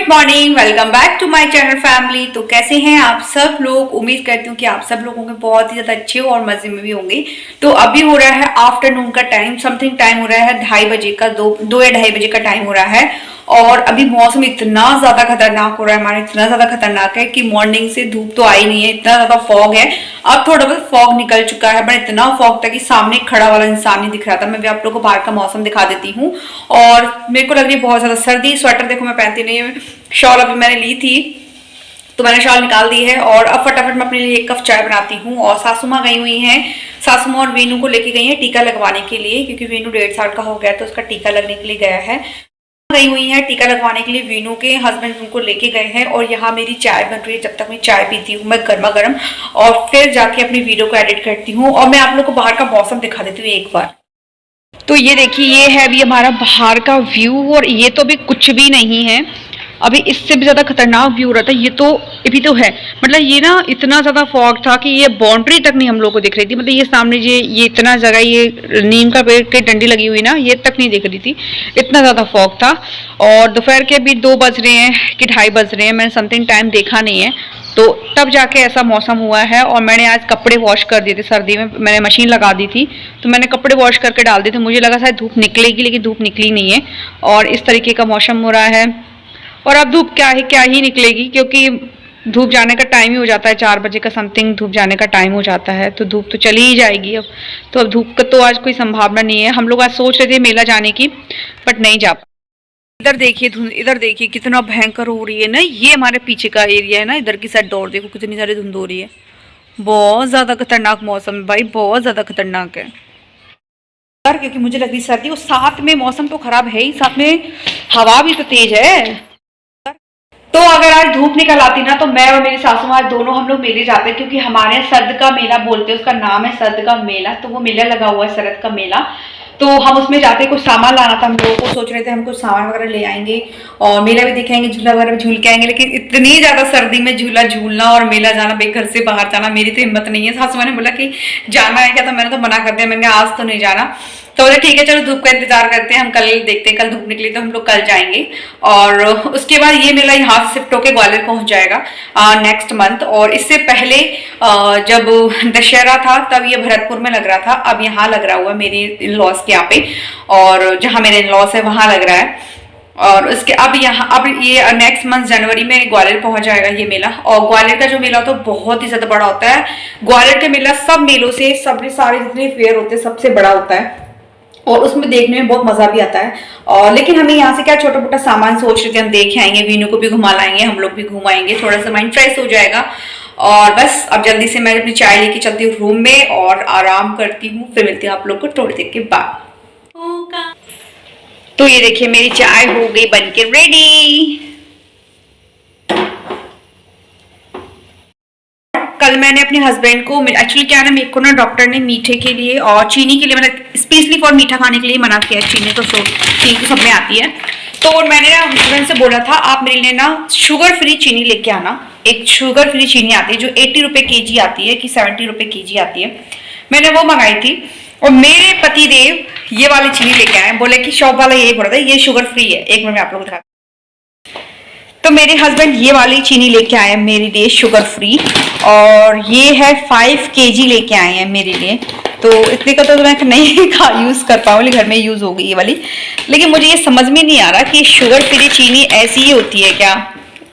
Good morning, welcome back to my channel family. तो कैसे हैं आप सब लोग। उम्मीद करती हूँ कि आप सब लोग होंगे बहुत ही ज्यादा अच्छे और मजे में भी होंगे। तो अभी हो रहा है आफ्टरनून का टाइम, समथिंग टाइम हो रहा है 2:30 बजे का, 2 या 2:30 बजे का टाइम हो रहा है। और अभी मौसम इतना ज्यादा खतरनाक हो रहा है हमारा, इतना ज्यादा खतरनाक है कि मॉर्निंग से धूप तो आई नहीं है, इतना ज्यादा फॉग है। अब थोड़ा बहुत फॉग निकल चुका है, बट इतना फॉग था कि सामने खड़ा वाला इंसान नहीं दिख रहा था। मैं भी आप लोगों को बाहर का मौसम दिखा देती हूँ। और मेरे को लग रही है बहुत ज्यादा सर्दी। स्वेटर देखो मैं पहनती नहीं है, शॉल अभी मैंने ली थी तो मैंने शॉल निकाल दी है। और अब फटाफट मैं अपने लिए 1 कप चाय बनाती हूँ। और सासू माँ गई हुई हैं, सासू माँ और वीनू को लेके गई हैं टीका लगवाने के लिए, क्योंकि वीनू 1.5 साल का हो गया तो उसका टीका लगने के लिए गया है। गई हुई है टीका लगवाने के लिए, वीनू के हस्बैंड उनको लेके गए हैं। और यहाँ मेरी चाय बन रही है, जब तक मैं चाय पीती हूँ मैं गर्मा गर्म, और फिर जाके अपनी वीडियो को एडिट करती हूँ। और मैं आप लोग को बाहर का मौसम दिखा देती हूँ एक बार। तो ये देखिए, ये है अभी हमारा बाहर का व्यू, और ये तो अभी कुछ भी नहीं है, अभी इससे भी ज्यादा खतरनाक व्यू हो रहा था। ये तो अभी तो है, मतलब ये ना इतना ज्यादा फॉग था कि ये बाउंड्री तक नहीं हम लोग को दिख रही थी। मतलब ये सामने ये इतना जगह, ये नीम का पेड़ की डंडी लगी हुई ना, ये तक नहीं दिख रही थी, इतना ज्यादा फॉग था। और दोपहर के भी 2 बज रहे हैं कि 2:30 बज रहे हैं, मैंने समथिंग टाइम देखा नहीं है, तो तब जाके ऐसा मौसम हुआ है। और मैंने आज कपड़े वॉश कर दिए थे, सर्दी में मैंने मशीन लगा दी थी, तो मैंने कपड़े वॉश करके डाल दिए थे। मुझे लगा शायद धूप निकलेगी, लेकिन धूप निकली नहीं है। और इस तरीके का मौसम हो रहा है। और अब धूप क्या ही निकलेगी, क्योंकि धूप जाने का टाइम ही हो जाता है, 4 बजे का समथिंग धूप जाने का टाइम हो जाता है, तो धूप तो चली ही जाएगी अब। तो अब धूप का तो आज कोई संभावना नहीं है। हम लोग आज सोच रहे थे मेला जाने की, बट नहीं जा पाए। इधर देखिए धुंध, इधर देखिए कितना भयंकर हो रही है ना। ये हमारे पीछे का एरिया है ना, इधर की साइड डोर देखो कितनी सारी धुंध हो रही है। बहुत ज्यादा खतरनाक मौसम है भाई, बहुत ज्यादा खतरनाक है। क्योंकि मुझे लग रही सर्दी, और साथ में मौसम तो खराब है ही, साथ में हवा भी तो तेज है। तो अगर आज धूप निकल आती ना, तो मैं और मेरी सासू माँ दोनों हम लोग मेले जाते हैं, क्योंकि हमारे यहाँ सर्द का मेला बोलते हैं, उसका नाम है सर्द का मेला। तो वो मेला लगा हुआ है शरद का मेला, तो हम उसमें जाते, कुछ सामान लाना था हम लोगों को, सोच रहे थे हम कुछ सामान वगैरह ले आएंगे और मेला भी दिखाएंगे, झूला वगैरह भी झूल के आएंगे। लेकिन इतनी ज्यादा सर्दी में झूला झूलना और मेला जाना, बेघर से बाहर जाना, मेरी तो हिम्मत नहीं है। सासू माँ ने बोला कि जाना है क्या, तो मैंने तो मना कर दिया, मैंने आज तो नहीं जाना। तो बोले ठीक है चलो धूप का इंतजार करते हैं, हम कल देखते हैं, कल धूप निकली तो हम लोग कल जाएंगे। और उसके बाद ये मेला यहाँ से शिफ्ट होकर ग्वालियर पहुंच जाएगा नेक्स्ट मंथ। और इससे पहले जब दशहरा था तब ये भरतपुर में लग रहा था, अब यहाँ लग रहा हुआ मेरे इन लॉज के यहाँ पे, और जहाँ मेरे इन लॉज है वहां लग रहा है। और उसके अब ये नेक्स्ट मंथ जनवरी में ग्वालियर पहुंच जाएगा ये मेला। और ग्वालियर का जो मेला होता है बहुत ही ज्यादा बड़ा होता है। ग्वालियर का मेला सब मेलों से, सब सारे जितने फेयर होते हैं सबसे बड़ा होता है, और उसमें देखने में बहुत मजा भी आता है। और लेकिन हमें यहाँ से क्या छोटा मोटा सामान सोच रहे थे हम देख आएंगे, वीनू को भी घुमा लाएंगे, हम लोग भी घुमाएंगे, थोड़ा सा माइंड फ्रेश हो जाएगा। और बस अब जल्दी से मैं अपनी चाय लेके चलती हूँ रूम में और आराम करती हूँ, फिर मिलती हूँ आप लोग को थोड़ी देर के बाद। तो ये देखिए मेरी चाय हो गई बनके रेडी। कल मैंने अपने हस्बैंड को, एक्चुअली क्या है ना, मेरे को ना डॉक्टर ने मीठे के लिए और चीनी के लिए, मतलब स्पेशली फॉर मीठा खाने के लिए मना किया है। चीनी तो सब में आती है। तो मैंने ना हस्बैंड से बोला था आप मेरे लिए ना शुगर फ्री चीनी लेके आना। एक शुगर फ्री चीनी आती है जो 80 रुपए केजी आती है कि 70 रुपए केजी आती है, मैंने वो मंगाई थी। और मेरे पति देव ये वाली चीनी लेके आए, बोले कि शॉप वाला यही बोला था ये शुगर फ्री है। एक मिनट में आप लोग दिखा, तो मेरे हस्बैंड ये वाली चीनी लेके आए हैं मेरे लिए शुगर फ्री, और ये है 5 केजी लेके आए हैं मेरे लिए। तो इतने का तो मैं नहीं यूज कर पाऊंगी, घर में यूज होगी ये वाली। लेकिन मुझे ये समझ में नहीं आ रहा कि शुगर फ्री चीनी ऐसी ही होती है क्या,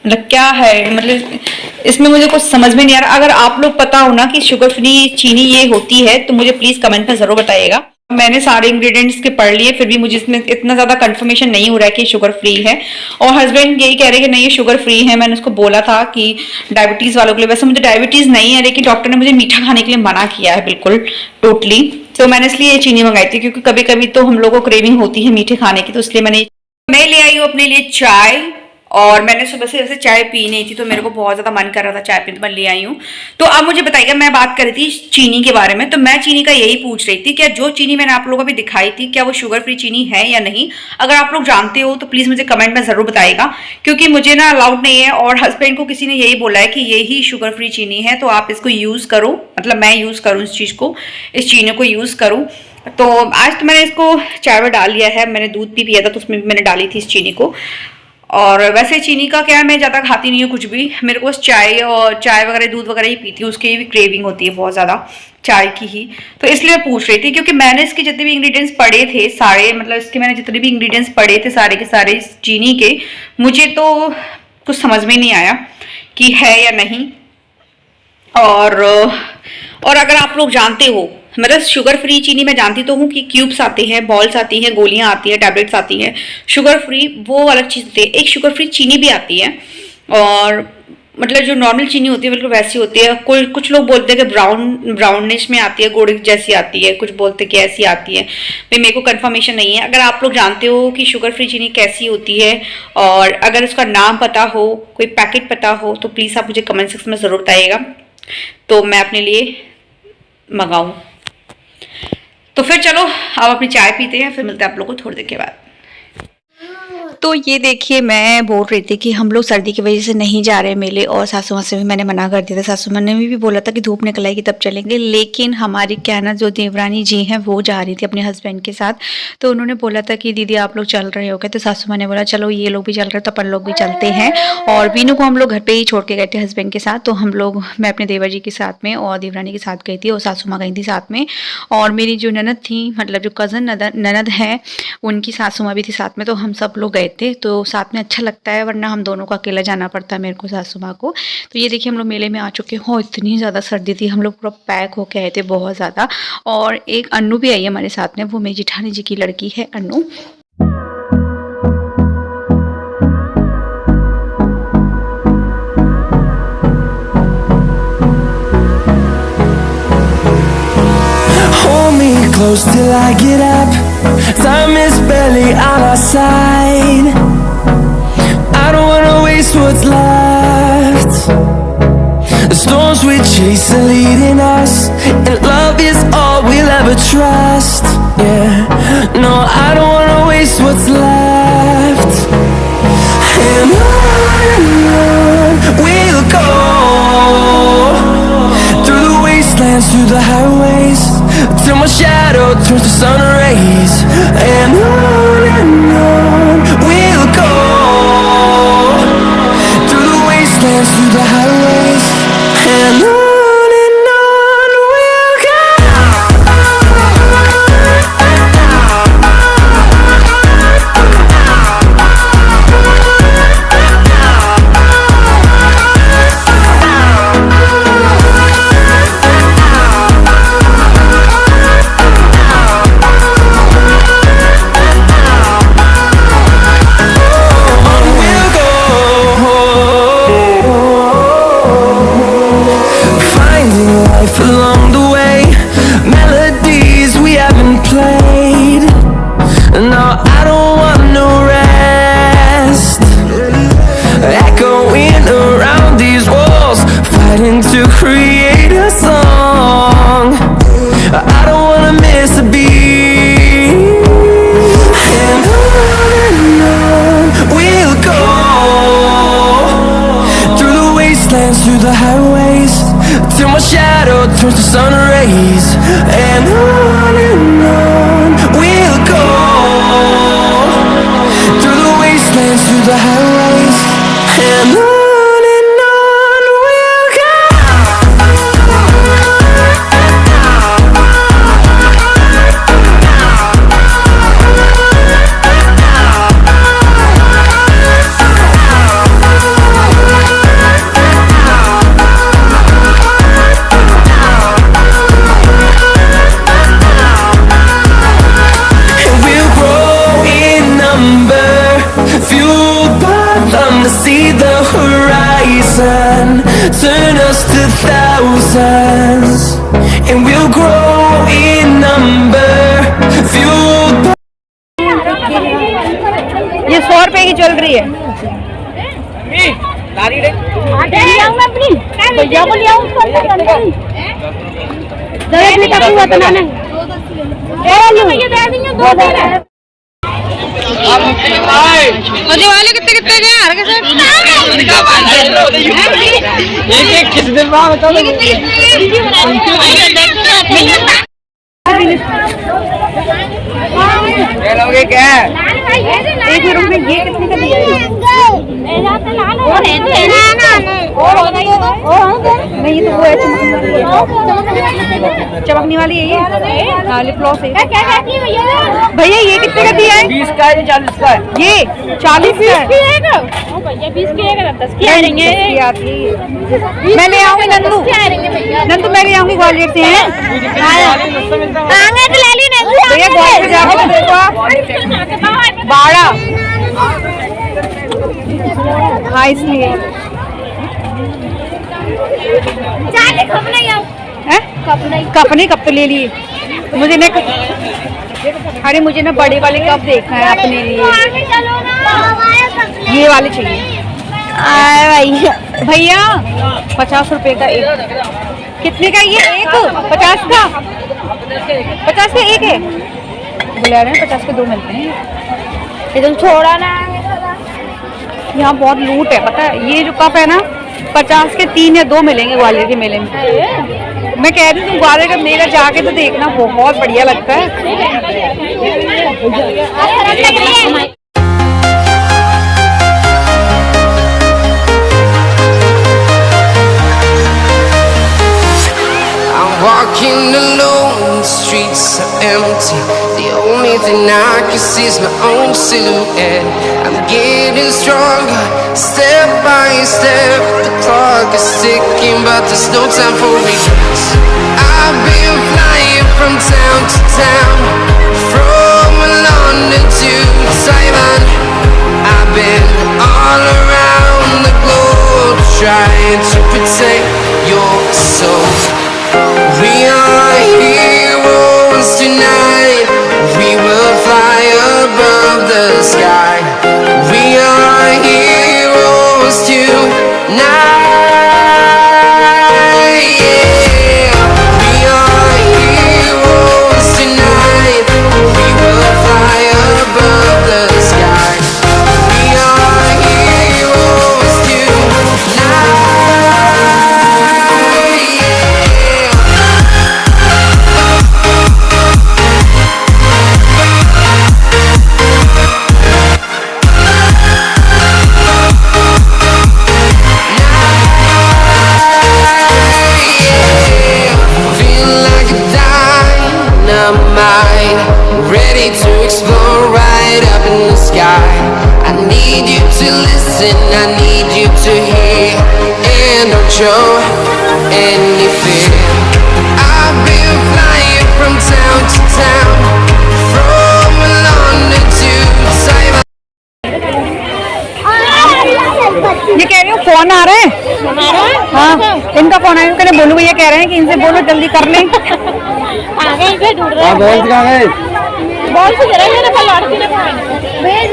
मतलब क्या है, मतलब इसमें मुझे कुछ समझ में नहीं आ रहा। अगर आप लोग पता हो ना कि शुगर फ्री चीनी ये होती है तो मुझे प्लीज कमेंट में जरूर बताइएगा। मैंने सारे इंग्रेडिएंट्स के पढ़ लिए, फिर भी मुझे इसमें इतना ज्यादा कंफर्मेशन नहीं हो रहा है कि शुगर फ्री है। और हस्बैंड यही कह रहे हैं कि नहीं ये शुगर फ्री है। मैंने उसको बोला था कि डायबिटीज वालों के लिए, वैसे मुझे डायबिटीज नहीं है, लेकिन डॉक्टर ने मुझे मीठा खाने के लिए मना किया है बिल्कुल टोटली। तो मैंने इसलिए ये चीनी मंगाई थी, क्योंकि कभी कभी तो हम लोगों को क्रेविंग होती है मीठे खाने की, तो इसलिए मैं ले आई हूँ अपने लिए चाय। और मैंने सुबह से ऐसे चाय पी नहीं थी, तो मेरे को बहुत ज्यादा मन कर रहा था चाय पीने, तो मैं ले आई हूँ। तो अब मुझे बताइएगा, मैं बात कर रही थी चीनी के बारे में, तो मैं चीनी का यही पूछ रही थी, क्या जो चीनी मैंने आप लोगों को भी दिखाई थी क्या वो शुगर फ्री चीनी है या नहीं। अगर आप लोग जानते हो तो प्लीज मुझे कमेंट में जरूर बताइएगा, क्योंकि मुझे ना अलाउड नहीं है। और हस्बैंड को किसी ने यही बोला है कि यही शुगर फ्री चीनी है, तो आप इसको यूज करो, मतलब मैं यूज करूँ इस चीज को, इस चीनी को यूज करूँ। तो आज तो मैंने इसको चाय में डाल लिया है, मैंने दूध भी पिया था तो उसमें मैंने डाली थी इस चीनी को। और वैसे चीनी का क्या है, मैं ज़्यादा खाती नहीं हूँ कुछ भी, मेरे को चाय और चाय वगैरह दूध वगैरह ही पीती हूँ, उसकी भी क्रेविंग होती है बहुत ज़्यादा चाय की ही। तो इसलिए मैं पूछ रही थी, क्योंकि मैंने इसके जितने भी इंग्रेडिएंट्स पढ़े थे सारे, मतलब इसके मैंने जितने भी इंग्रेडिएंट्स पढ़े थे सारे के सारे चीनी के, मुझे तो कुछ समझ में नहीं आया कि है या नहीं। और अगर आप लोग जानते हो, मतलब शुगर फ्री चीनी मैं जानती तो हूँ कि क्यूब्स आते हैं, बॉल्स आती हैं, गोलियां आती हैं, टैबलेट्स आती हैं। शुगर फ्री वो अलग चीज़ होती है, एक शुगर फ्री चीनी भी आती है, और मतलब जो नॉर्मल चीनी होती है बिल्कुल वैसी होती है। कुछ लोग बोलते हैं कि ब्राउनिश में आती है, गुड़ जैसी आती है, कुछ बोलते हैं कि ऐसी आती है। भाई मेरे को कंफर्मेशन नहीं है। अगर आप लोग जानते हो कि शुगर फ्री चीनी कैसी होती है और अगर उसका नाम पता हो, कोई पैकेट पता हो, तो प्लीज़ आप मुझे कमेंट सेक्शन में ज़रूर बताइएगा, तो मैं अपने लिए मंगाऊँ। तो फिर चलो अब अपनी चाय पीते हैं, फिर मिलते हैं आप लोगों को थोड़ी देर के बाद। तो ये देखिए, मैं बोल रही थी कि हम लोग सर्दी की वजह से नहीं जा रहे मेले, और सासू माँ से भी मैंने मना कर दिया था। सासू माँ ने भी बोला था कि धूप निकल आएगी तब चलेंगे, लेकिन हमारी क्या ना जो देवरानी जी हैं वो जा रही थी अपने हस्बैंड के साथ। तो उन्होंने बोला था कि दीदी आप लोग चल रहे हो क्या, तो सासू माँ ने बोला चलो ये लोग भी चल रहे तो अपन लोग भी चलते हैं। और वीनू को हम लोग घर पर ही छोड़ के गए थे हस्बैंड के साथ। तो हम लोग, मैं अपने देवर जी के साथ में और देवरानी के साथ गई थी, और सासू माँ गई थी साथ में, और मेरी जो ननद थी, मतलब जो कज़न ननद है, उनकी सासू माँ भी थी साथ में। तो हम सब लोग गए थे, तो साथ में अच्छा लगता है, वरना हम दोनों को अकेला जाना पड़ता है, मेरे को सासू माँ को। तो ये देखिए हम लोग मेले में आ चुके हो, इतनी ज़्यादा सर्दी थी, हम लोग पूरा पैक होके आए थे बहुत ज़्यादा। और एक अन्नू भी आई है हमारे साथ में, वो मेरी जिठानी जी की लड़की है Annu. Close till I get up, time is barely on our side. I don't wanna waste what's left. The storms we chase are leading us, and love is all we'll ever trust. Yeah, no, I don't wanna waste what's left. And on we'll go, through the wastelands, through the highways, till my shadow turns to sun rays. And on we'll go, through the wastelands, through the highways. And on we'll go. Along the way, melodies we haven't played. No, I don't want no rest. Echoing around these walls, fighting to create a song. I don't wanna miss a beat. And on we'll go, through the wastelands, through the highways, till my shadow turns to sun rays. And on we'll go, through the wastelands, through the highways. And on we'll go. See the horizon, turn us to thousands, and we'll grow in number, fueled by... ये 100 रुपए की चल रही है। अपनी भैया को ले आऊं, दिवाली कितने कितने के यार कैसे एक किस दिन बाद बताओ। लोगे क्या एक मिनट में ये कितने का दिया है? नहीं ये तो वो है चमकने वाली है ये। हाँ लिप ग्लॉस है। भैया ये कितने का दिया है? 20 का है 40 का है। ये 40 का है। भैया 20 के 10 के आ रही है। मैं ले आऊंगी नंदू। नंदू मैं ले आऊंगी ग्वालियर से हैं। भैया ग्वालियर जाओ तो देखो आप 12। हाँ इसलिए कपने कप तो ले लिए मुझे ना। अरे मुझे ना बड़े वाले कप देखना है अपने लिए। ये वाले चाहिए भैया 50 रुपए का एक। कितने का ये एक? 50 का 50 का एक है। बोले रहे हैं 50 के 2 मिलते हैं। एकदम छोड़ा ना। यहाँ बहुत लूट है पता है। ये जो कप है ना 50 के 3 या 2 मिलेंगे ग्वालियर के मेले में। मैं कह रही हूँ तुम ग्वालियर का मेला जाके तो देखना बहुत बढ़िया लगता है। Walking alone, the streets are empty. The only thing I can see is my own silhouette. I'm getting stronger, step by step. The clock is ticking, but there's no time for regrets. I've been flying from town to town, from London to Taiwan. I've been all around the globe, trying to protect your soul. We are heroes tonight. We will fly above the sky. We are heroes tonight. Yeah. We are heroes tonight. We will fly above the sky. We are heroes tonight. Ready to explore right up in the sky. I need you to listen, I need you to hear, and don't show any fear. I've been flying from town to town, from London to Taiwan. ये कह रही हूँ phone आ रहा है। हाँ इनका phone आया। कहने बोलू भैया कह रहे हैं कि इनसे बोलो जल्दी कर लें। आगे इधर ढूंढ रहे हैं। बॉल कहाँ गए? बॉल से जरा ये ना लड़की ने भेज